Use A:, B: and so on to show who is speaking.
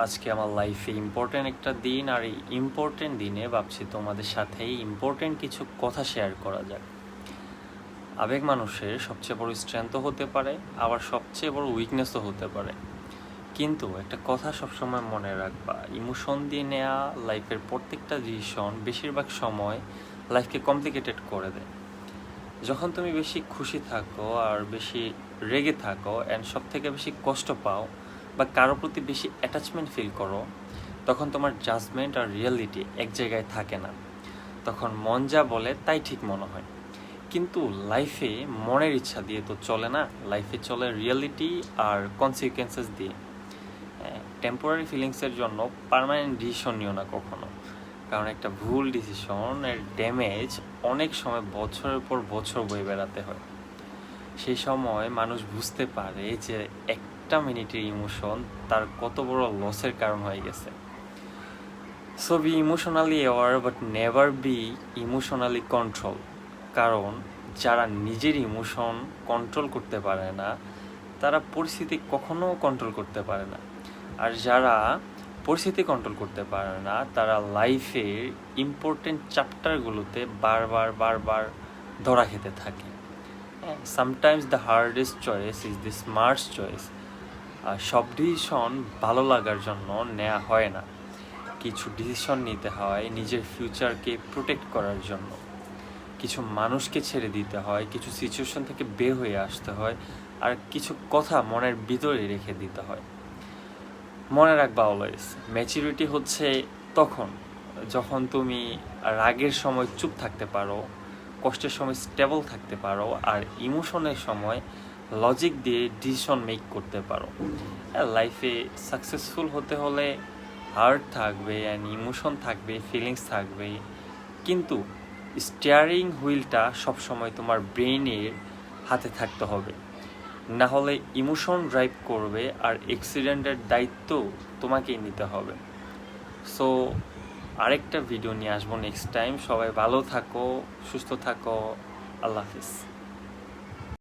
A: আজকে আমার লাইফে ইম্পর্টেন্ট একটা দিন, আর এই ইম্পর্টেন্ট দিনে ভাবছি তোমাদের সাথে ইম্পর্টেন্ট কিছু কথা শেয়ার করা যাক। আবেগ মানুষের সবচেয়ে বড় স্ট্রেংথও হতে পারে, আবার সবচেয়ে বড় উইকনেসও হতে পারে। কিন্তু একটা কথা সবসময় মনে রাখবা, ইমোশন দিয়ে নেওয়া লাইফের প্রত্যেকটা ডিসিশন বেশিরভাগ সময় লাইফকে কমপ্লিকেটেড করে দেয়। যখন তুমি বেশি খুশি থাকো আর বেশি রেগে থাকো অ্যান্ড সব থেকে বেশি কষ্ট পাও বা কারোর প্রতি বেশি অ্যাটাচমেন্ট ফিল করো, তখন তোমার জাজমেন্ট আর রিয়েলিটি এক জায়গায় থাকে না। তখন মন যা বলে তাই ঠিক মনে হয়। কিন্তু লাইফে মনের ইচ্ছা দিয়ে তো চলে না, লাইফে চলে রিয়েলিটি আর কনসিকুয়েন্সেস দিয়ে। টেম্পোরারি ফিলিংসের জন্য পার্মানেন্ট ডিসিশন নিও না কখনো, কারণ একটা ভুল ডিসিশনের ড্যামেজ অনেক সময় বছরের পর বছর বয়ে বেড়াতে হয়। সেই সময় মানুষ বুঝতে পারে যে একটা মিনিটের ইমোশন তার কত বড় লসের কারণ হয়ে গেছে। So be emotionally aware but never be emotionally control. কারণ যারা নিজের ইমোশন কন্ট্রোল করতে পারে না, তারা পরিস্থিতি কখনো কন্ট্রোল করতে পারে না। আর যারা পরিস্থিতি কন্ট্রোল করতে পারে না, তারা লাইফের ইম্পর্টেন্ট চ্যাপ্টারগুলোতে বারবার ধরা খেতে থাকে। Sometimes the hardest choice is the smart choice. আর সব ডিসিশন ভালো লাগার জন্য নেওয়া হয় না, কিছু ডিসিশন নিতে হয় নিজের ফিউচারকে প্রোটেক্ট করার জন্য। কিছু মানুষকে ছেড়ে দিতে হয়, কিছু সিচুয়েশন থেকে বের হয়ে আসতে হয়, আর কিছু কথা মনের ভিতরে রেখে দিতে হয়। মনে রাখবা অলওয়েজ, ম্যাচুরিটি হচ্ছে তখন যখন তুমি রাগের সময় চুপ থাকতে পারো, কষ্টের সময় স্টেবল থাকতে পারো, আর ইমোশনের সময় লজিক দিয়ে ডিসিশন মেক করতে পারো। লাইফে সাকসেসফুল হতে হলে হার্ট থাকবে অ্যান্ড ইমোশন থাকবে, ফিলিংস থাকবে, কিন্তু স্টিয়ারিং হুইলটা সবসময় তোমার ব্রেইনের হাতে থাকতে হবে। না হলে ইমোশন ড্রাইভ করবে আর অ্যাক্সিডেন্টের দায়িত্ব তোমাকেই নিতে হবে। সো আরেকটা ভিডিও নিয়ে আসবো নেক্সট টাইম। সবাই ভালো থাকো, সুস্থ থাকো। আল্লাহ হাফিজ।